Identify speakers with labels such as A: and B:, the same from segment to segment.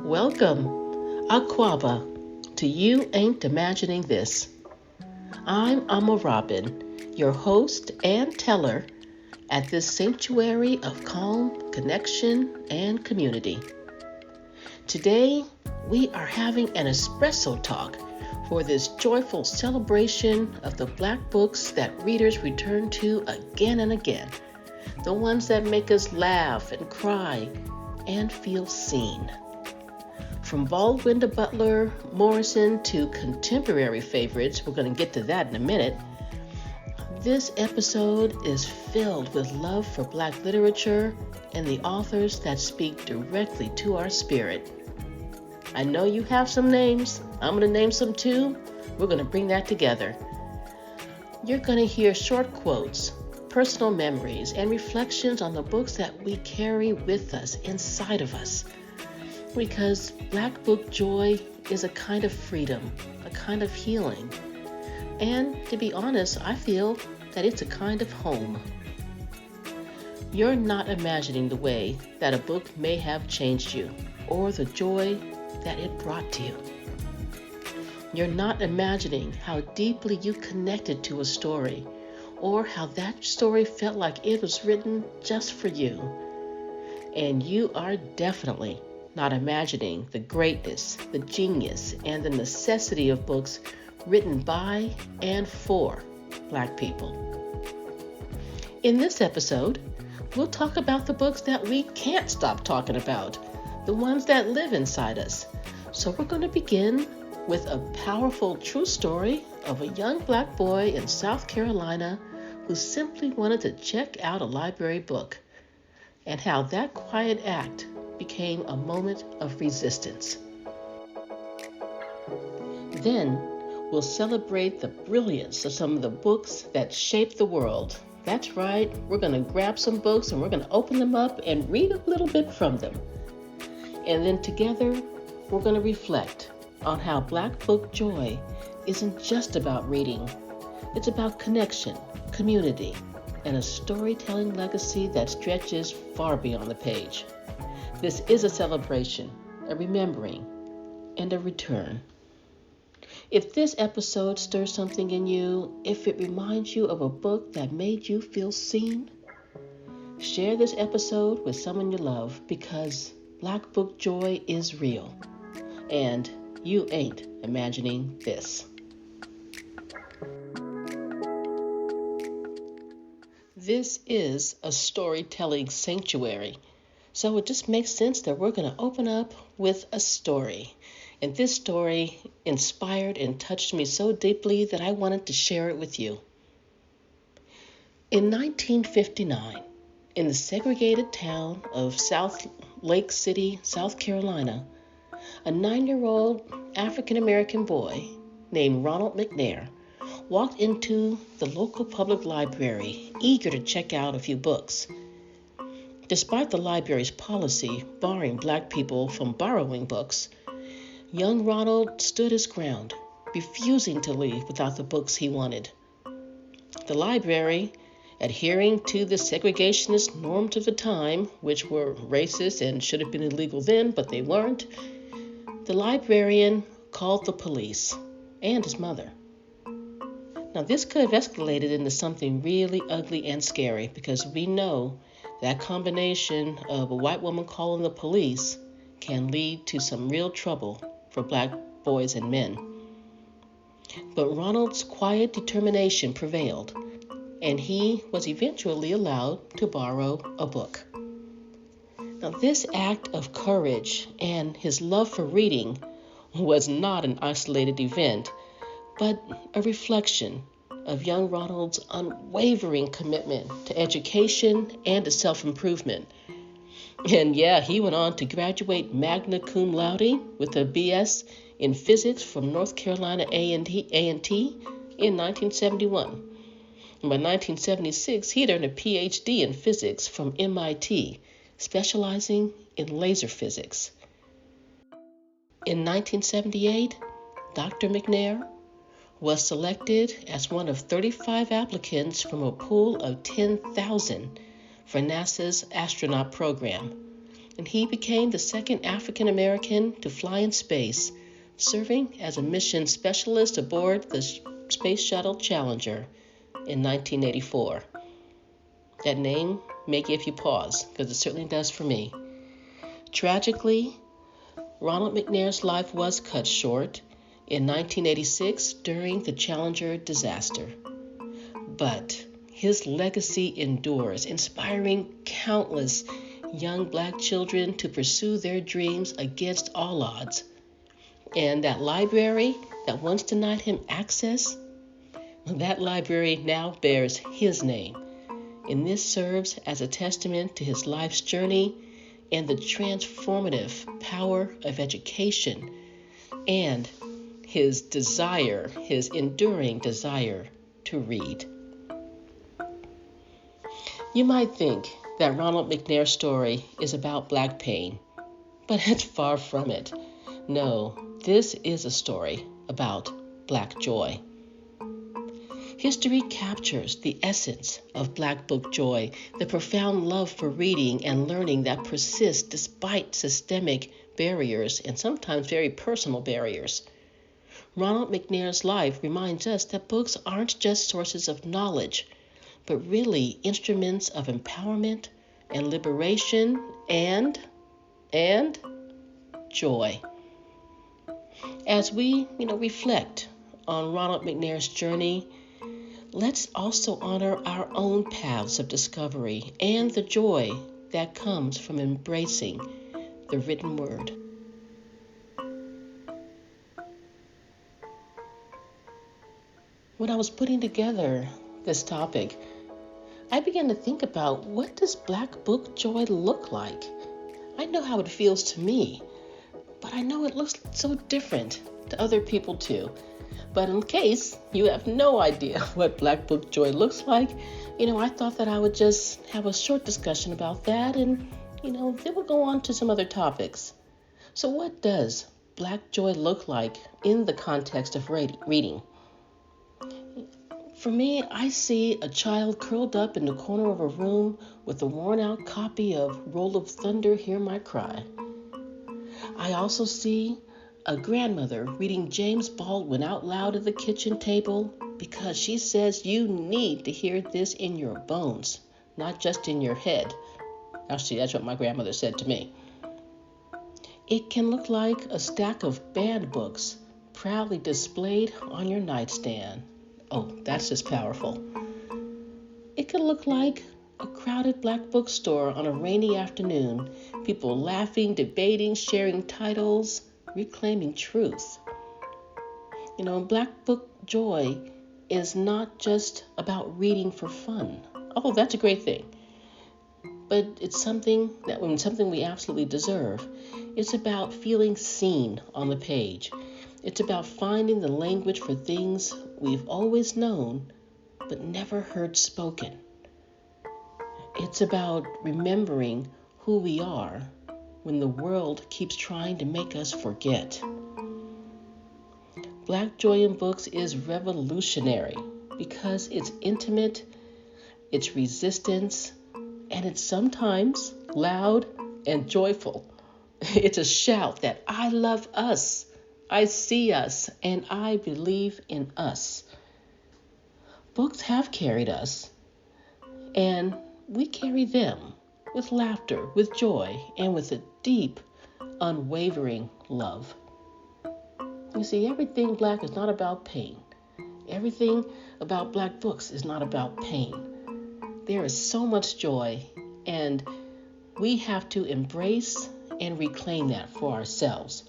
A: Welcome, Octavia, to You Ain't Imagining This. I'm Amma Robin, your host and teller at this sanctuary of calm, connection, and community. Today, we are having an Espresso Talk for this joyful celebration of the Black books that readers return to again and again, the ones that make us laugh and cry and feel seen. From Baldwin to Butler, Morrison to contemporary favorites, we're going to get to that in a minute, this episode is filled with love for Black literature and the authors that speak directly to our spirit. I know you have some names. I'm going to name some too. We're going to bring that together. You're going to hear short quotes, personal memories, and reflections on the books that we carry with us, inside of us. Because Black book joy is a kind of freedom, a kind of healing. And to be honest, I feel that it's a kind of home. You're not imagining the way that a book may have changed you or the joy that it brought to you. You're not imagining how deeply you connected to a story or how that story felt like it was written just for you. And you are definitely not imagining the greatness, the genius, and the necessity of books written by and for Black people. In this episode, we'll talk about the books that we can't stop talking about, the ones that live inside us. So we're going to begin with a powerful true story of a young Black boy in South Carolina who simply wanted to check out a library book, and how that quiet act became a moment of resistance. Then we'll celebrate the brilliance of some of the books that shaped the world. That's right, we're going to grab some books and we're going to open them up and read a little bit from them. And then together, we're going to reflect on how Black book joy isn't just about reading. It's about connection, community, and a storytelling legacy that stretches far beyond the page. This is a celebration, a remembering, and a return. If this episode stirs something in you, if it reminds you of a book that made you feel seen, share this episode with someone you love, because Black book joy is real, and you ain't imagining this. This is a storytelling sanctuary, so it just makes sense that we're going to open up with a story. And this story inspired and touched me so deeply that I wanted to share it with you. In 1959, in the segregated town of South Lake City, South Carolina, a 9-year-old African-American boy named Ronald McNair walked into the local public library, eager to check out a few books. Despite the library's policy barring Black people from borrowing books, young Ronald stood his ground, refusing to leave without the books he wanted. The library, adhering to the segregationist norms of the time, which were racist and should have been illegal then, but they weren't, the librarian called the police and his mother. Now, this could have escalated into something really ugly and scary, because we know that combination of a white woman calling the police can lead to some real trouble for Black boys and men. But Ronald's quiet determination prevailed, and he was eventually allowed to borrow a book. Now, this act of courage and his love for reading was not an isolated event, but a reflection of young Ronald's unwavering commitment to education and to self-improvement. And yeah, he went on to graduate magna cum laude with a BS in physics from North Carolina A&T in 1971. And by 1976, he had earned a PhD in physics from MIT, specializing in laser physics. In 1978, Dr. McNair was selected as one of 35 applicants from a pool of 10,000 for NASA's astronaut program, and he became the second African American to fly in space, serving as a mission specialist aboard the Space Shuttle Challenger in 1984. That name may give you pause, because it certainly does for me. Tragically, Ronald McNair's life was cut short in 1986 during the Challenger disaster. But his legacy endures, inspiring countless young Black children to pursue their dreams against all odds. And that library that once denied him access, that library now bears his name. And this serves as a testament to his life's journey and the transformative power of education and his enduring desire to read. You might think that Ronald McNair's story is about Black pain, but it's far from it. No, this is a story about Black joy. History captures the essence of Black book joy, the profound love for reading and learning that persists despite systemic barriers and sometimes very personal barriers. Ronald McNair's life reminds us that books aren't just sources of knowledge, but really instruments of empowerment and liberation and joy. As we, reflect on Ronald McNair's journey, let's also honor our own paths of discovery and the joy that comes from embracing the written word. When I was putting together this topic, I began to think about, what does Black book joy look like? I know how it feels to me, but I know it looks so different to other people too. But in case you have no idea what Black book joy looks like, I thought that I would just have a short discussion about that, and, then we'll go on to some other topics. So what does Black joy look like in the context of reading? For me, I see a child curled up in the corner of a room with a worn-out copy of Roll of Thunder, Hear My Cry. I also see a grandmother reading James Baldwin out loud at the kitchen table because she says you need to hear this in your bones, not just in your head. Actually, that's what my grandmother said to me. It can look like a stack of banned books proudly displayed on your nightstand. Oh, that's just powerful. It can look like a crowded Black bookstore on a rainy afternoon, people laughing, debating, sharing titles, reclaiming truth. Black book joy is not just about reading for fun. Oh, that's a great thing. But it's something we absolutely deserve. It's about feeling seen on the page. It's about finding the language for things we've always known but never heard spoken. It's about remembering who we are when the world keeps trying to make us forget. Black joy in books is revolutionary because it's intimate, it's resistance, and it's sometimes loud and joyful. It's a shout that I love us, I see us, and I believe in us. Books have carried us, and we carry them with laughter, with joy, and with a deep, unwavering love. You see, everything Black is not about pain. Everything about Black books is not about pain. There is so much joy, and we have to embrace and reclaim that for ourselves.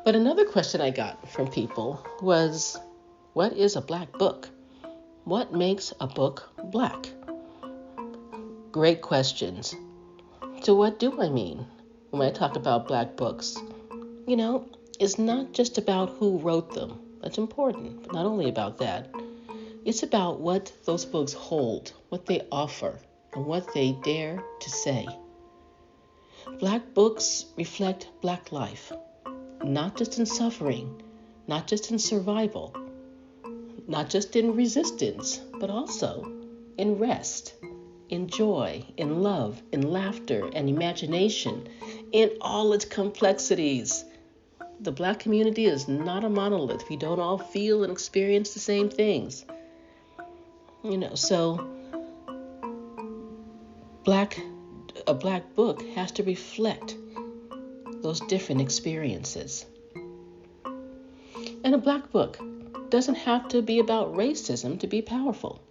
A: But another question I got from people was, what is a Black book? What makes a book Black? Great questions. So what do I mean when I talk about Black books? It's not just about who wrote them. That's important, but not only about that. It's about what those books hold, what they offer, and what they dare to say. Black books reflect Black life, not just in suffering, not just in survival, not just in resistance, but also in rest in joy, in love, in laughter, and imagination, in all its complexities. The Black community is not a monolith. We don't all feel and experience the same things. So a Black book has to reflect those different experiences. And a Black book doesn't have to be about racism to be powerful.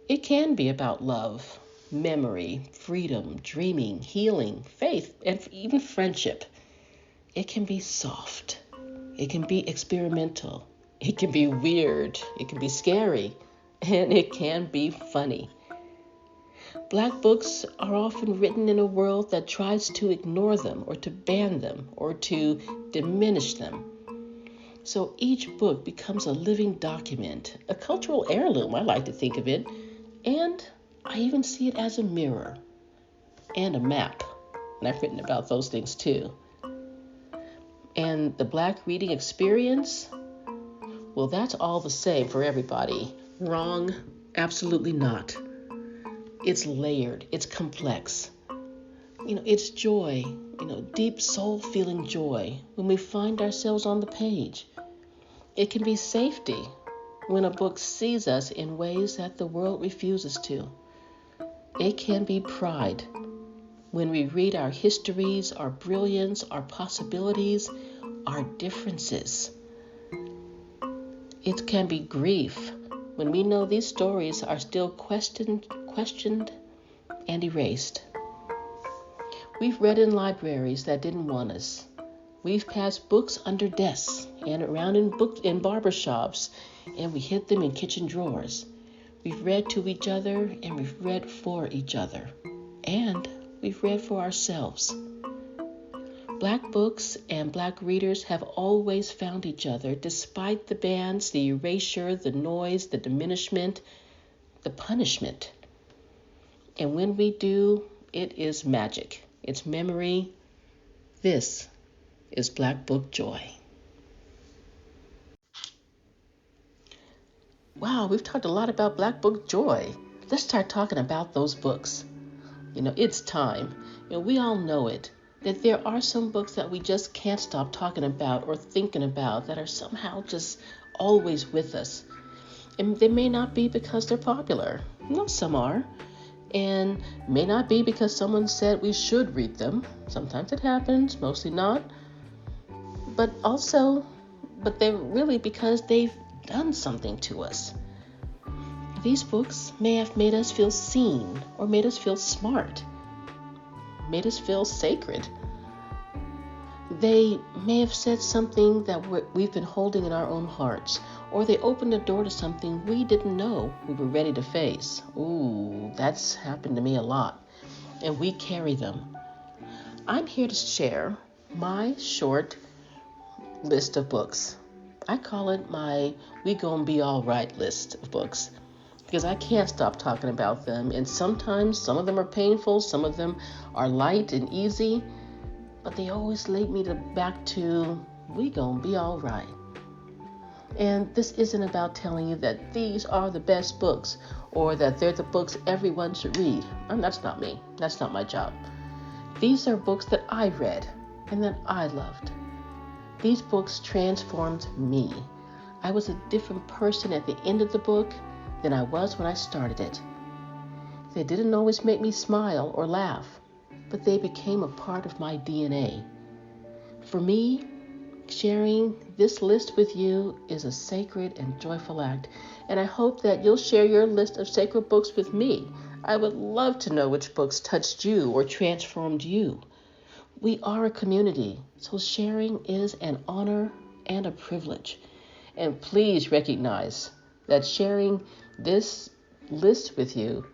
A: It can be about love, memory, freedom, dreaming, healing, faith, and even friendship. It can be soft. It can be experimental. It can be weird. It can be scary. And it can be funny. Black books are often written in a world that tries to ignore them or to ban them or to diminish them. So each book becomes a living document, a cultural heirloom, I like to think of it, and I even see it as a mirror and a map. And I've written about those things too. And the Black reading experience, well, that's all the same for everybody. Wrong? Absolutely not. It's layered. It's complex. It's joy, deep soul-feeling joy when we find ourselves on the page. It can be safety when a book sees us in ways that the world refuses to. It can be pride when we read our histories, our brilliance, our possibilities, our differences. It can be grief when we know these stories are still questioned and erased. We've read in libraries that didn't want us. We've passed books under desks and around in barber shops, and we hid them in kitchen drawers. We've read to each other, and we've read for each other. And we've read for ourselves. Black books and Black readers have always found each other despite the bans, the erasure, the noise, the diminishment, the punishment. And when we do, it is magic. It's memory. This is Black Book Joy. Wow, we've talked a lot about Black Book Joy. Let's start talking about those books. It's time. We all know it, that there are some books that we just can't stop talking about or thinking about that are somehow just always with us. And they may not be because they're popular. Some are. And may not be because someone said we should read them. Sometimes it happens, mostly not. But they're really because they've done something to us. These books may have made us feel seen or made us feel smart, made us feel sacred. They may have said something that we've been holding in our own hearts, or they opened the door to something we didn't know we were ready to face. Ooh, that's happened to me a lot, and we carry them. I'm here to share my short list of books. I call it my We Gon' Be Alright list of books, because I can't stop talking about them, and sometimes some of them are painful, some of them are light and easy, but they always lead me back to we gon' be all right. And this isn't about telling you that these are the best books or that they're the books everyone should read. And that's not me. That's not my job. These are books that I read and that I loved. These books transformed me. I was a different person at the end of the book than I was when I started it. They didn't always make me smile or laugh, but they became a part of my DNA. For me, sharing this list with you is a sacred and joyful act, and I hope that you'll share your list of sacred books with me. I would love to know which books touched you or transformed you. We are a community, so sharing is an honor and a privilege. And please recognize that sharing this list with you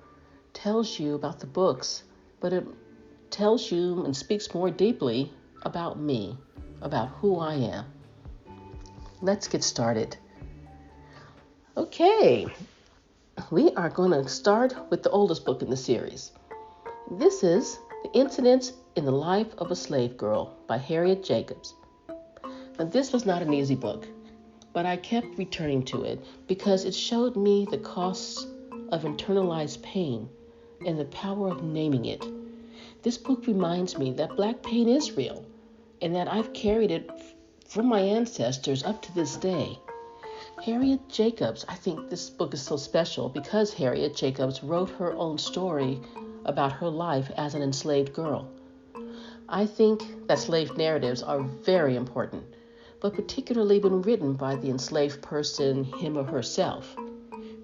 A: tells you about the books, but it tells you and speaks more deeply about me, about who I am. Let's get started. Okay, we are going to start with the oldest book in the series. This is The Incidents in the Life of a Slave Girl by Harriet Jacobs. Now, this was not an easy book, but I kept returning to it because it showed me the costs of internalized pain and the power of naming it. This book reminds me that Black pain is real and that I've carried it from my ancestors up to this day. Harriet Jacobs, I think this book is so special because Harriet Jacobs wrote her own story about her life as an enslaved girl. I think that slave narratives are very important, but particularly when written by the enslaved person, him or herself.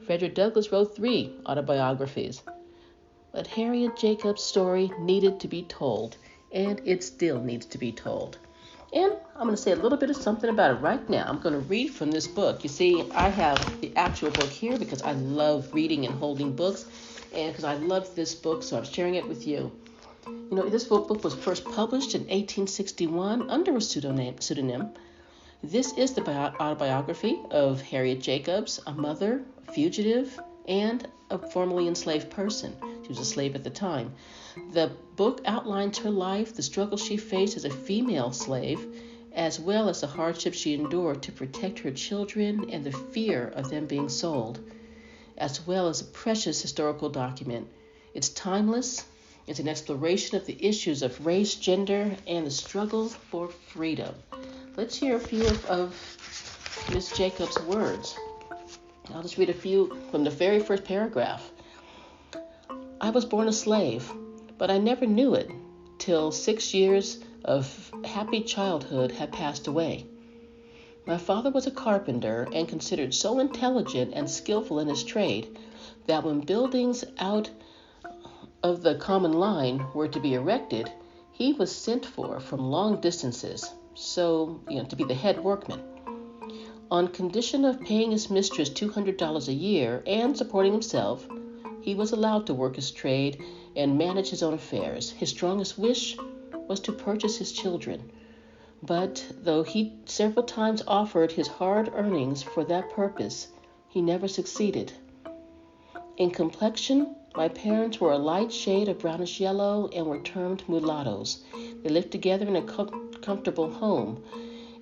A: Frederick Douglass wrote 3 autobiographies, but Harriet Jacobs' story needed to be told, and it still needs to be told. And I'm going to say a little bit of something about it right now. I'm going to read from this book. You see, I have the actual book here because I love reading and holding books, and because I love this book, so I'm sharing it with you. You know, this book was first published in 1861 under a pseudonym. This is the autobiography of Harriet Jacobs, a mother, a fugitive, and a formerly enslaved person. She was a slave at the time. The book outlines her life, the struggle she faced as a female slave, as well as the hardships she endured to protect her children and the fear of them being sold, as well as a precious historical document. It's timeless. It's an exploration of the issues of race, gender, and the struggle for freedom. Let's hear a few of Miss Jacobs' words. I'll just read a few from the very first paragraph. I was born a slave, but I never knew it till 6 years of happy childhood had passed away. My father was a carpenter and considered so intelligent and skillful in his trade that when buildings out of the common line were to be erected, he was sent for from long distances, to be the head workman. On condition of paying his mistress $200 a year and supporting himself, he was allowed to work his trade and manage his own affairs. His strongest wish was to purchase his children, but though he several times offered his hard earnings for that purpose, he never succeeded. In complexion, my parents were a light shade of brownish yellow and were termed mulattoes. They lived together in a comfortable home,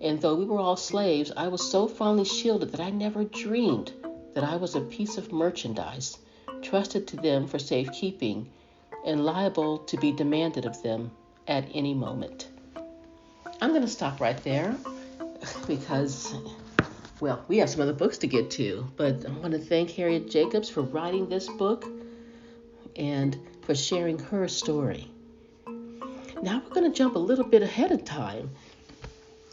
A: and though we were all slaves, I was so fondly shielded that I never dreamed that I was a piece of merchandise, trusted to them for safekeeping, and liable to be demanded of them at any moment. I'm going to stop right there because, we have some other books to get to, but I want to thank Harriet Jacobs for writing this book and for sharing her story. Now we're going to jump a little bit ahead of time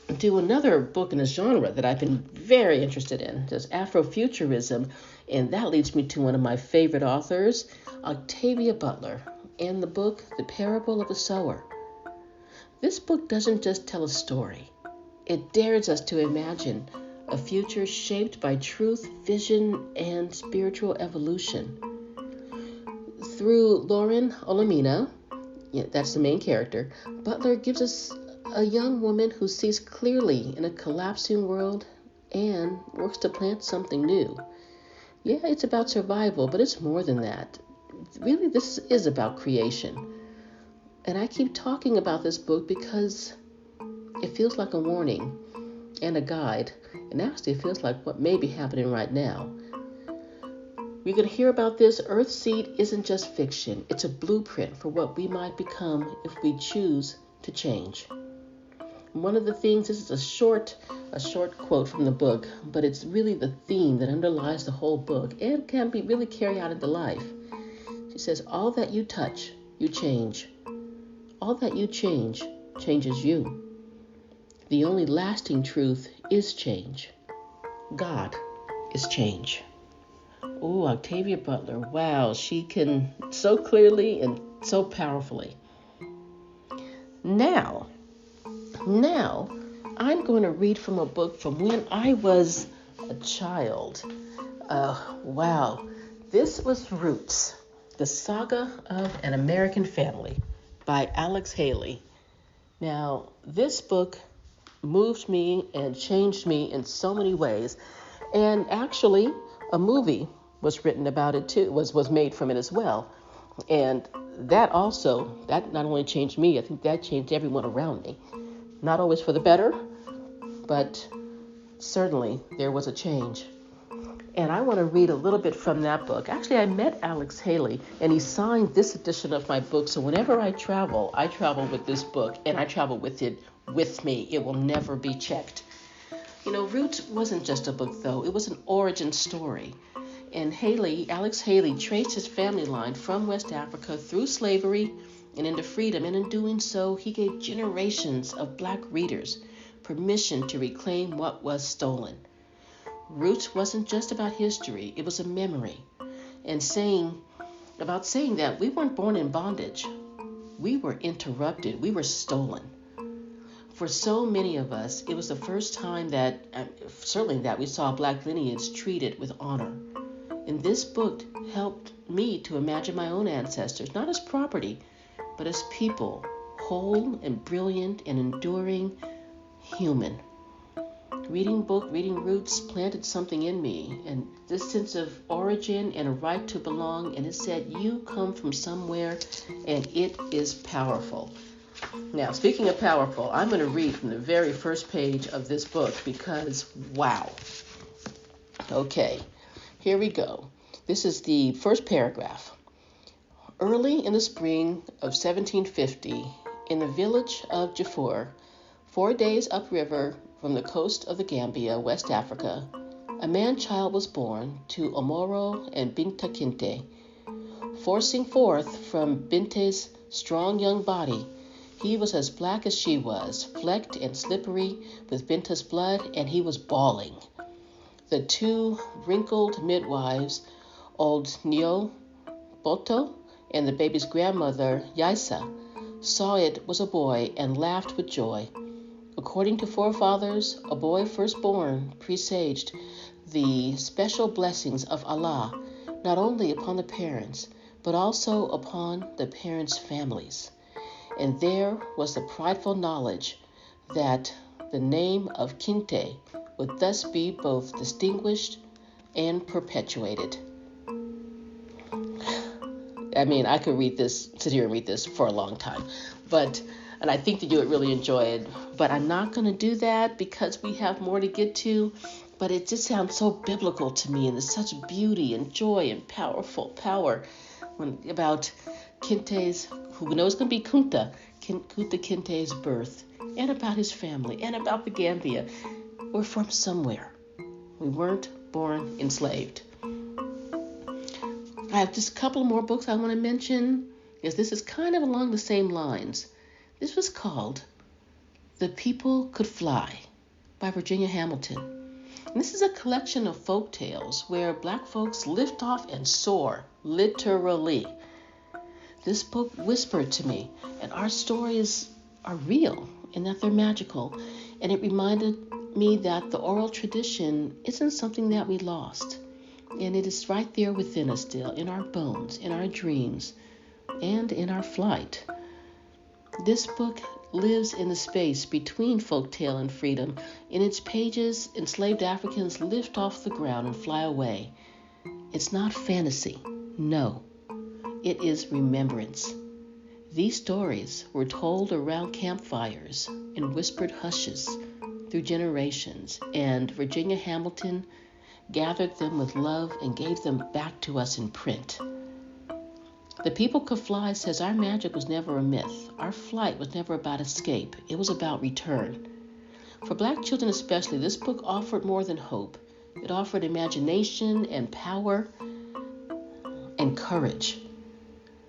A: and do another book in a genre that I've been very interested in, just Afrofuturism, and that leads me to one of my favorite authors, Octavia Butler, and the book, The Parable of the Sower. This book doesn't just tell a story. It dares us to imagine a future shaped by truth, vision, and spiritual evolution. Through Lauren Olamina, that's the main character, Butler gives us a young woman who sees clearly in a collapsing world and works to plant something new. Yeah, it's about survival, but it's more than that. Really, this is about creation. And I keep talking about this book because it feels like a warning and a guide, and actually it feels like what may be happening right now. We're going to hear about this. Earthseed isn't just fiction. It's a blueprint for what we might become if we choose to change. One of the things, this is a short quote from the book, but it's really the theme that underlies the whole book and can be really carried out into life. She says, all that you touch, you change. All that you change, changes you. The only lasting truth is change. God is change. Oh, Octavia Butler, wow, she can so clearly and so powerfully. Now, I'm going to read from a book from when I was a child. Wow, this was Roots, The Saga of an American Family by Alex Haley. Now, this book moved me and changed me in so many ways, and actually, a movie was written about it too, was made from it as well. And that not only changed me, I think that changed everyone around me. Not always for the better, but certainly there was a change. And I want to read a little bit from that book. Actually, I met Alex Haley, and he signed this edition of my book. So whenever I travel with this book, and I travel with it with me. It will never be checked. Roots wasn't just a book, though. It was an origin story. And Alex Haley, traced his family line from West Africa through slavery and into freedom. And in doing so, he gave generations of Black readers permission to reclaim what was stolen. Roots wasn't just about history, it was a memory. And saying that we weren't born in bondage. We were interrupted, we were stolen. For so many of us, it was the first time that we saw Black lineage treated with honor. And this book helped me to imagine my own ancestors, not as property, but as people, whole and brilliant and enduring, human. Reading Roots planted something in me, and this sense of origin and a right to belong, and it said, you come from somewhere, and it is powerful. Now, speaking of powerful, I'm going to read from the very first page of this book because, wow. Okay, here we go. This is the first paragraph. Early in the spring of 1750, in the village of Jafur, 4 days upriver from the coast of the Gambia, West Africa, a man-child was born to Omoro and Binta Kinte. Forcing forth from Binte's strong young body, he was as black as she was, flecked and slippery with Binta's blood, and he was bawling. The two wrinkled midwives, old Nyo Boto and the baby's grandmother, Yaisa, saw it was a boy and laughed with joy. According to forefathers, a boy firstborn presaged the special blessings of Allah, not only upon the parents, but also upon the parents' families. And there was the prideful knowledge that the name of Kinte would thus be both distinguished and perpetuated. I could sit here and read this for a long time, and I think that you would really enjoy it, but I'm not going to do that because we have more to get to, but it just sounds so biblical to me, and there's such beauty and joy and power about Kinte's, who we know is going to be Kunta Kinte's birth, and about his family, and about the Gambia. We're from somewhere. We weren't born enslaved. I have just a couple more books I want to mention, because this is kind of along the same lines. This was called The People Could Fly by Virginia Hamilton. And this is a collection of folk tales where Black folks lift off and soar, literally. This book whispered to me, and our stories are real and that they're magical. And it reminded me that the oral tradition isn't something that we lost. And it is right there within us still, in our bones, in our dreams, and in our flight. This book lives in the space between folktale and freedom. In its pages, enslaved Africans lift off the ground and fly away. It's not fantasy, no. It is remembrance. These stories were told around campfires in whispered hushes through generations, and Virginia Hamilton gathered them with love and gave them back to us in print. The People Could Fly says our magic was never a myth. Our flight was never about escape. It was about return. For Black children especially, this book offered more than hope. It offered imagination and power and courage.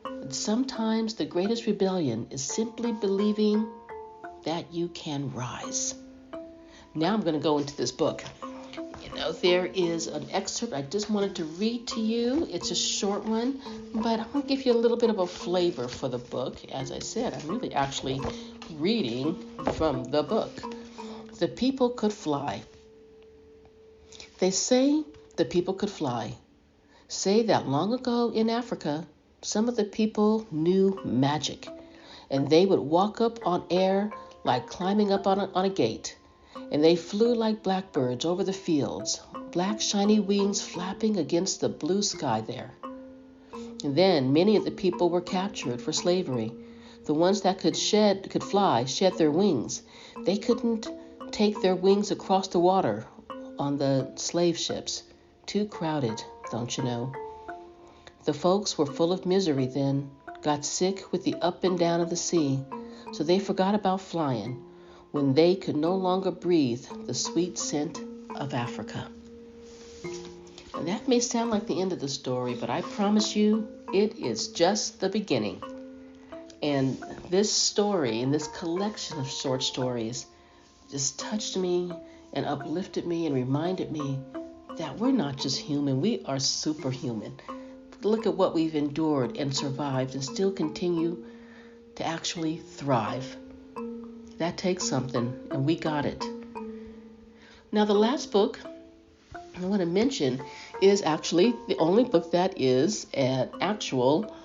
A: But sometimes the greatest rebellion is simply believing that you can rise. Now I'm going to go into this book. There is an excerpt I just wanted to read to you. It's a short one, but I'm going to give you a little bit of a flavor for the book. As I said, I'm really actually reading from the book. The People Could Fly. They say the people could fly. Say that long ago in Africa, some of the people knew magic, and they would walk up on air like climbing up on a gate. And they flew like blackbirds over the fields, black shiny wings flapping against the blue sky there. And then many of the people were captured for slavery. The ones that could fly shed their wings. They couldn't take their wings across the water on the slave ships Too crowded, don't you know? The folks were full of misery then, got sick with the up and down of the sea, so they forgot about flying when they could no longer breathe the sweet scent of Africa. And that may sound like the end of the story, but I promise you, it is just the beginning. And this story and this collection of short stories just touched me and uplifted me and reminded me that we're not just human, we are superhuman. Look at what we've endured and survived and still continue to actually thrive. That takes something, and we got it. Now, the last book I want to mention is actually the only book that is an actual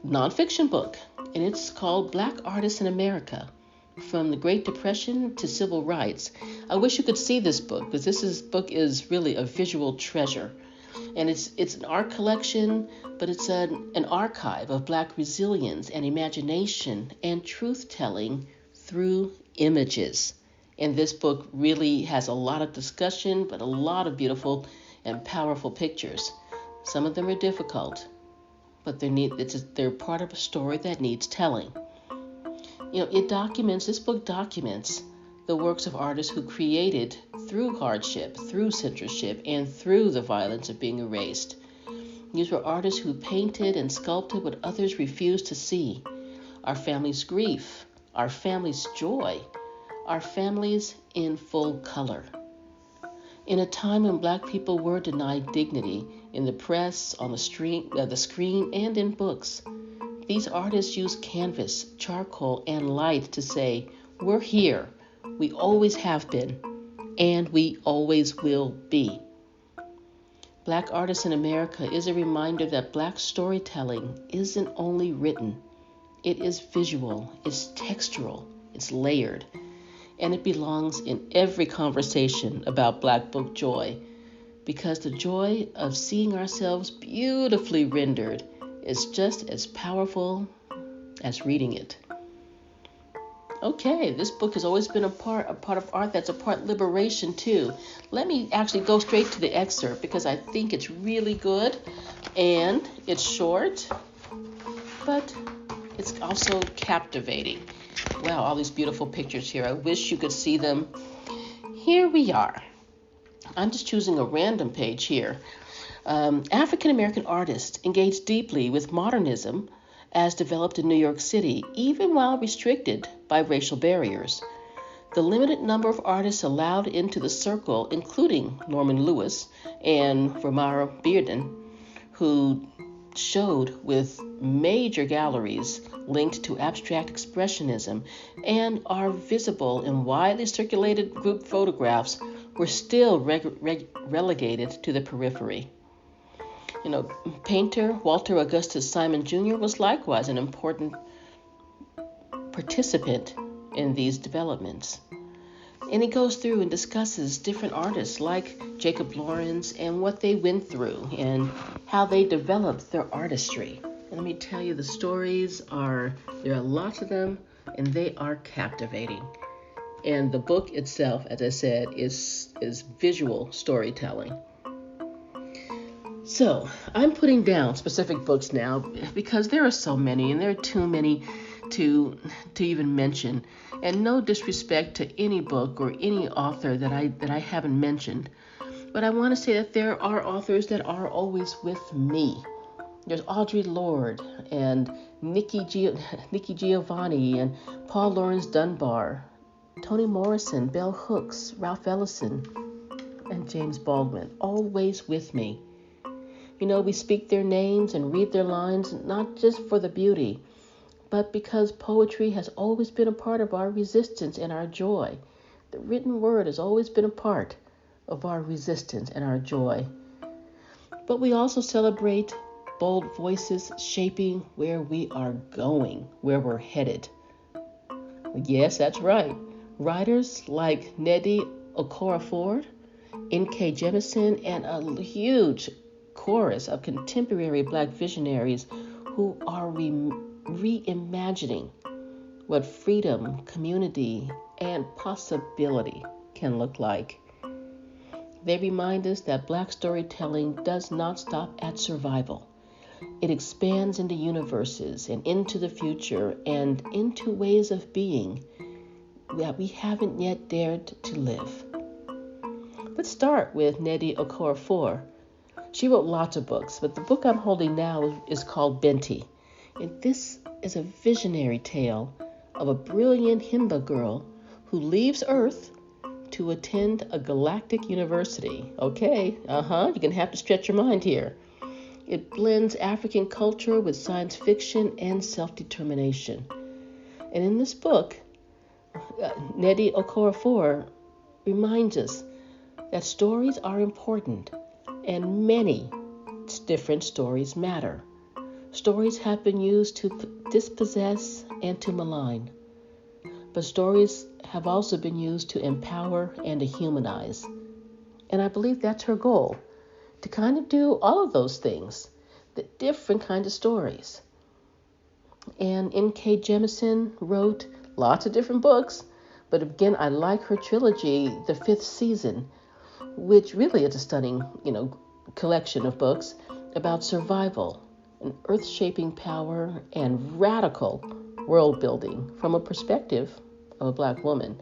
A: nonfiction book, and it's called Black Artists in America, From the Great Depression to Civil Rights. I wish you could see this book, because this book is really a visual treasure. And it's an art collection, but it's an archive of Black resilience and imagination and truth-telling through images. And this book really has a lot of discussion, but a lot of beautiful and powerful pictures. Some of them are difficult, but they're part of a story that needs telling. This book documents the works of artists who created through hardship, through censorship, and through the violence of being erased. These were artists who painted and sculpted what others refused to see. Our family's grief, our family's joy, our families in full color. In a time when Black people were denied dignity in the press, on the screen, and in books, these artists used canvas, charcoal, and light to say, "We're here. We always have been, and we always will be." Black Artists in America is a reminder that Black storytelling isn't only written. It is visual, it's textural, it's layered, and it belongs in every conversation about Black book joy, because the joy of seeing ourselves beautifully rendered is just as powerful as reading it. Okay, this book has always been a part of art that's a part liberation too. Let me actually go straight to the excerpt because I think it's really good, and it's short, but it's also captivating. Wow, all these beautiful pictures here. I wish you could see them. Here we are. I'm just choosing a random page here. African American artists engaged deeply with modernism as developed in New York City, even while restricted by racial barriers. The limited number of artists allowed into the circle, including Norman Lewis and Romare Bearden, who showed with major galleries linked to abstract expressionism and are visible in widely circulated group photographs, were still relegated to the periphery. Painter Walter Augustus Simon Jr. was likewise an important participant in these developments. And he goes through and discusses different artists like Jacob Lawrence and what they went through and how they developed their artistry. And let me tell you, the stories there are lots of them, and they are captivating. And the book itself, as I said, is visual storytelling. So I'm putting down specific books now because there are so many, and there are too many to even mention. And no disrespect to any book or any author that I haven't mentioned, but I want to say that there are authors that are always with me. There's Audre Lorde and Nikki Giovanni and Paul Laurence Dunbar, Toni Morrison, Bell Hooks, Ralph Ellison, and James Baldwin, always with me. We speak their names and read their lines, not just for the beauty, but because poetry has always been a part of our resistance and our joy. The written word has always been a part of our resistance and our joy. But we also celebrate bold voices shaping where we are going, where we're headed. Yes, that's right. Writers like Nnedi Okorafor, N.K. Jemisin, and a huge chorus of contemporary Black visionaries who are reimagining what freedom, community, and possibility can look like. They remind us that Black storytelling does not stop at survival. It expands into universes and into the future and into ways of being that we haven't yet dared to live. Let's start with Nnedi Okorafor. She wrote lots of books, but the book I'm holding now is called Benti. And this is a visionary tale of a brilliant Himba girl who leaves Earth to attend a galactic university. Okay, you're going to have to stretch your mind here. It blends African culture with science fiction and self-determination. And in this book, Nnedi Okorafor reminds us that stories are important and many different stories matter. Stories have been used to dispossess and to malign, but stories have also been used to empower and to humanize. And I believe that's her goal, to kind of do all of those things, the different kinds of stories. And N.K. Jemisin wrote lots of different books, but again, I like her trilogy, The Fifth Season, which really is a stunning, collection of books about survival and earth-shaping power and radical world building from a perspective of a Black woman.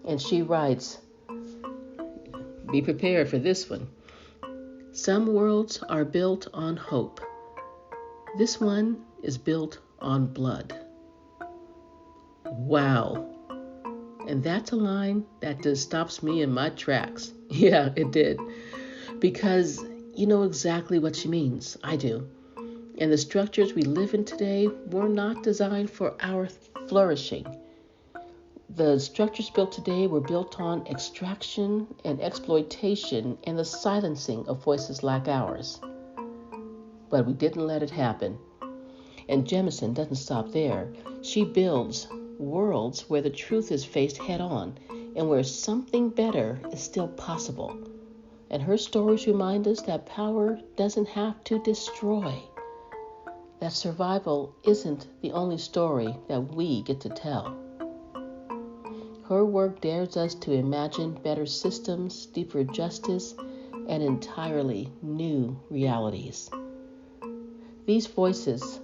A: And she writes, be prepared for this one. Some worlds are built on hope. This one is built on blood. Wow. And that's a line that just stops me in my tracks. Yeah, it did. Because you know exactly what she means. I do. And the structures we live in today were not designed for our flourishing. The structures built today were built on extraction and exploitation and the silencing of voices like ours. But we didn't let it happen. And Jemisin doesn't stop there. She builds worlds where the truth is faced head on and where something better is still possible. And her stories remind us that power doesn't have to destroy. That survival isn't the only story that we get to tell. Her work dares us to imagine better systems, deeper justice, and entirely new realities. These voices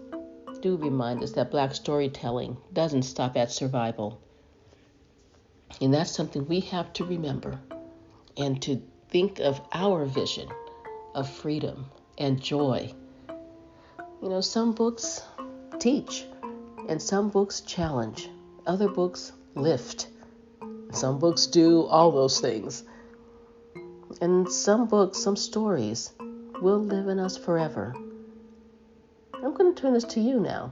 A: do remind us that Black storytelling doesn't stop at survival. And that's something we have to remember and to think of our vision of freedom and joy. Some books teach and some books challenge. Other books lift. Some books do all those things. And some books, some stories will live in us forever. I'm going to turn this to you now.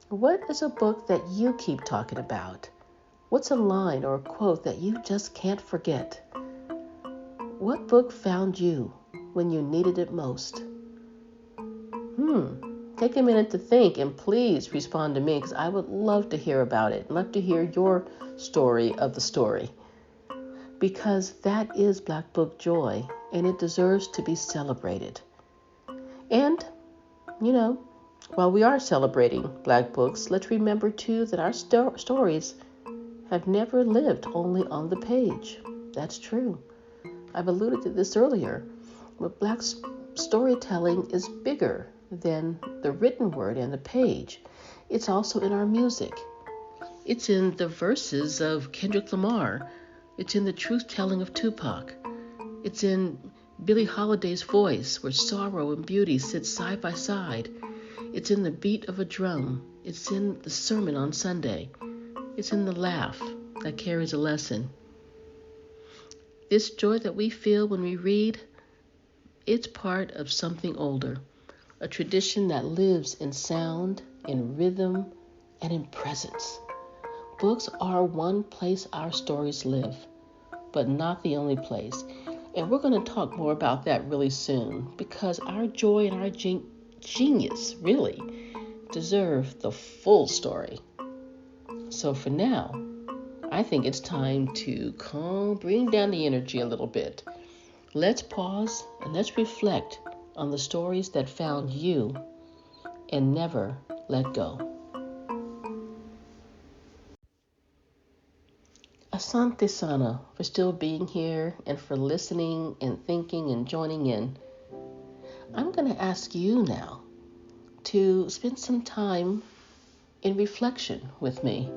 A: What is a book that you keep talking about? What's a line or a quote that you just can't forget? What book found you when you needed it most? Take a minute to think and please respond to me because I would love to hear about it. Love to hear your story of the story. Because that is Black Book Joy and it deserves to be celebrated. And, while we are celebrating Black books, let's remember too that our stories have never lived only on the page. That's true. I've alluded to this earlier, but Black storytelling is bigger than the written word and the page. It's also in our music. It's in the verses of Kendrick Lamar. It's in the truth-telling of Tupac. It's in Billie Holiday's voice, where sorrow and beauty sit side by side. It's in the beat of a drum. It's in the sermon on Sunday. It's in the laugh that carries a lesson. This joy that we feel when we read, it's part of something older, a tradition that lives in sound, in rhythm, and in presence. Books are one place our stories live, but not the only place. And we're going to talk more about that really soon, because our joy and our genius really deserve the full story. So for now, I think it's time to bring down the energy a little bit. Let's pause and let's reflect on the stories that found you and never let go. A Asante Sana for still being here and for listening and thinking and joining in. I'm going to ask you now to spend some time in reflection with me.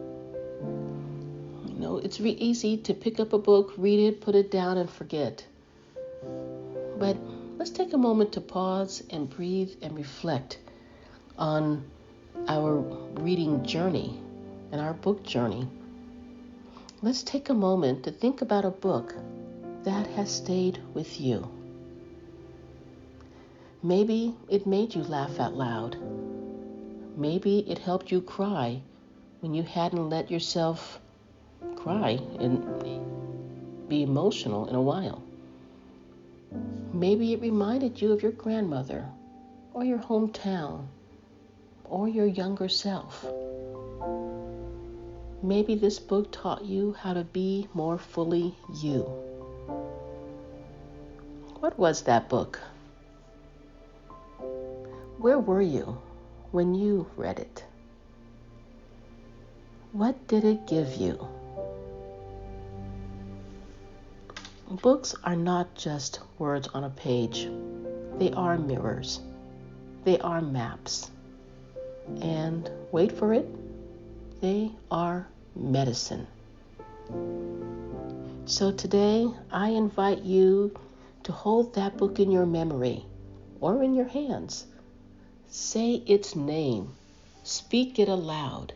A: It's easy to pick up a book, read it, put it down, and forget. But let's take a moment to pause and breathe and reflect on our reading journey and our book journey. Let's take a moment to think about a book that has stayed with you. Maybe it made you laugh out loud. Maybe it helped you cry when you hadn't let yourself cry and be emotional in a while. Maybe it reminded you of your grandmother or your hometown or your younger self. Maybe this book taught you how to be more fully you. What was that book? Where were you when you read it? What did it give you? Books are not just words on a page. They are mirrors. They are maps. And wait for it, they are medicine. So today, I invite you to hold that book in your memory or in your hands. Say its name. Speak it aloud.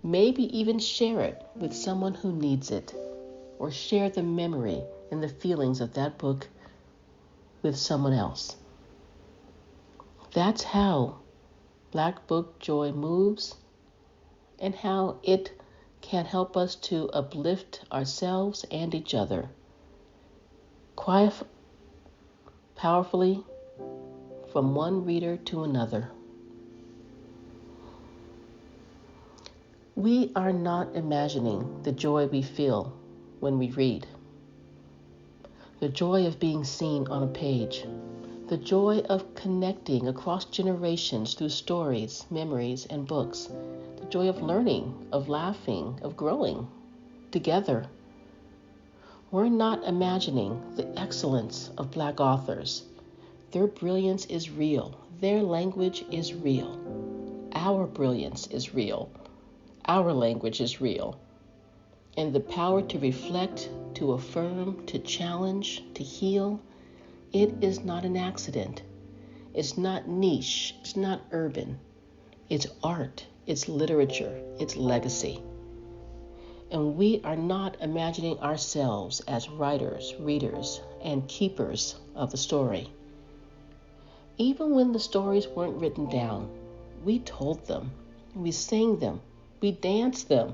A: Maybe even share it with someone who needs it, or share the memory and the feelings of that book with someone else. That's how Black Book Joy moves, and how it can help us to uplift ourselves and each other. Powerfully from one reader to another. We are not imagining the joy we feel when we read. The joy of being seen on a page. The joy of connecting across generations through stories, memories, and books. The joy of learning, of laughing, of growing together. We're not imagining the excellence of Black authors. Their brilliance is real. Their language is real. Our brilliance is real. Our language is real. And the power to reflect, to affirm, to challenge, to heal, it is not an accident. It's not niche. It's not urban. It's art. It's literature. It's legacy. And we are not imagining ourselves as writers, readers, and keepers of the story. Even when the stories weren't written down, we told them, we sang them, we danced them,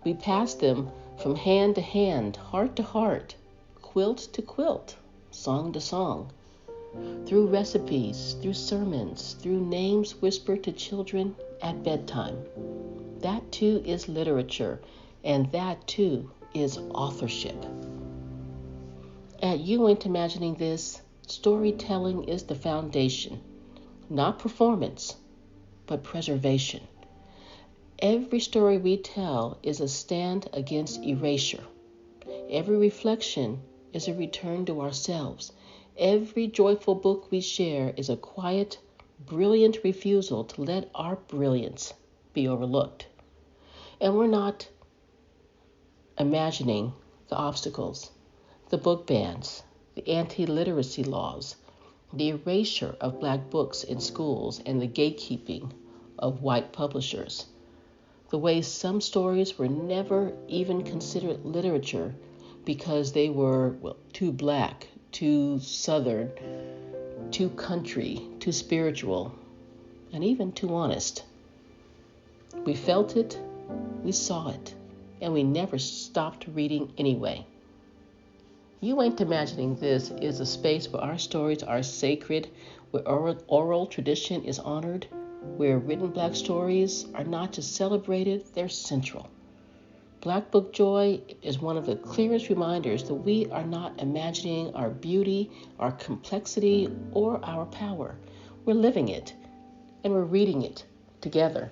A: we passed them from hand to hand, heart to heart, quilt to quilt, song to song, through recipes, through sermons, through names whispered to children at bedtime. That too is literature, and that too is authorship. At You Ain't Imagining This, storytelling is the foundation, not performance, but preservation. Every story we tell is a stand against erasure. Every reflection is a return to ourselves. Every joyful book we share is a quiet, brilliant refusal to let our brilliance be overlooked. And we're not imagining the obstacles, the book bans, the anti-literacy laws, the erasure of Black books in schools, and the gatekeeping of white publishers. The way some stories were never even considered literature because they were, too Black, too Southern, too country, too spiritual, and even too honest. We felt it, we saw it, and we never stopped reading anyway. You Ain't Imagining This is a space where our stories are sacred, where oral tradition is honored, where written Black stories are not just celebrated, they're central. Black Book Joy is one of the clearest reminders that we are not imagining our beauty, our complexity, or our power. We're living it, and we're reading it together.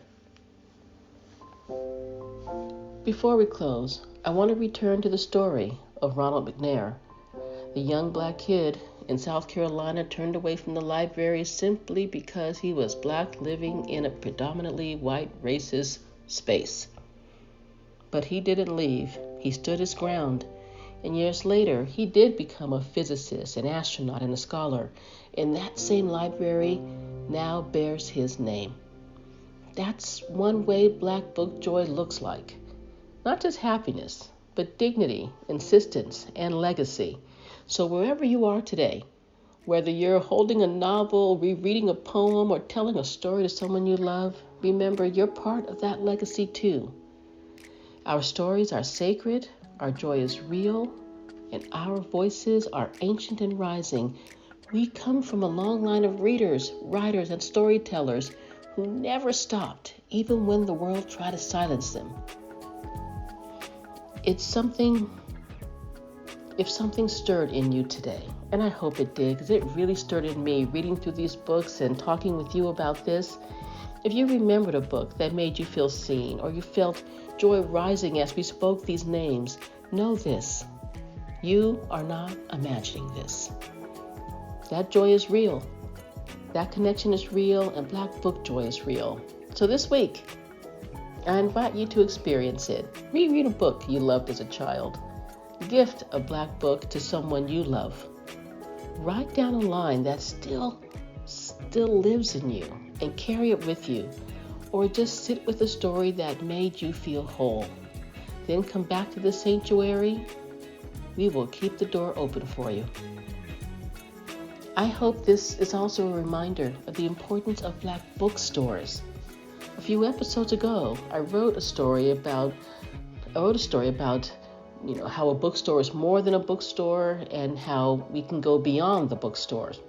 A: Before we close, I want to return to the story of Ronald McNair, the young black kid in South Carolina turned away from the library simply because he was black living in a predominantly white racist space. But he didn't leave. He stood his ground. And years later, he did become a physicist, an astronaut, and a scholar. And that same library now bears his name. That's one way Black Book Joy looks like. Not just happiness, but dignity, insistence, and legacy. So wherever you are today, whether you're holding a novel, rereading a poem, or telling a story to someone you love, remember you're part of that legacy too. Our stories are sacred, our joy is real, and our voices are ancient and rising. We come from a long line of readers, writers, and storytellers who never stopped, even when the world tried to silence them. If something stirred in you today, and I hope it did, because it really stirred in me reading through these books and talking with you about this. If you remembered a book that made you feel seen, or you felt joy rising as we spoke these names, know this: you are not imagining this. That joy is real. That connection is real, and Black Book Joy is real. So this week, I invite you to experience it. Reread a book you loved as a child. Gift a Black book to someone you love. Write down a line that still lives in you and carry it with you. Or just sit with a story that made you feel whole. Then come back to the sanctuary. We will keep the door open for you. I hope this is also a reminder of the importance of Black bookstores. A few episodes ago, I wrote a story about how a bookstore is more than a bookstore and how we can go beyond the bookstores.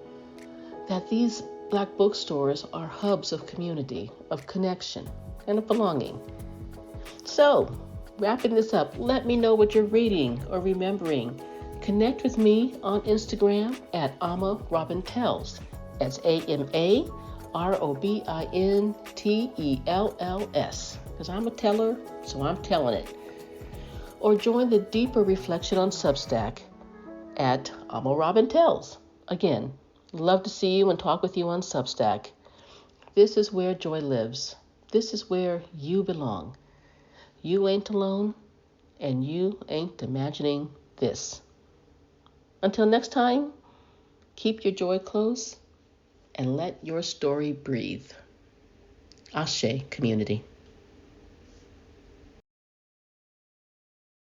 A: That these Black bookstores are hubs of community, of connection, and of belonging. So, wrapping this up, let me know what you're reading or remembering. Connect with me on Instagram at Ama Robin Tells. That's AMAROBINTELLS. Because I'm a teller, so I'm telling it. Or join the deeper reflection on Substack at Ama Robin Tells. Again, love to see you and talk with you on Substack. This is where joy lives. This is where you belong. You ain't alone, and you ain't imagining this. Until next time, keep your joy close and let your story breathe. Ashe, community.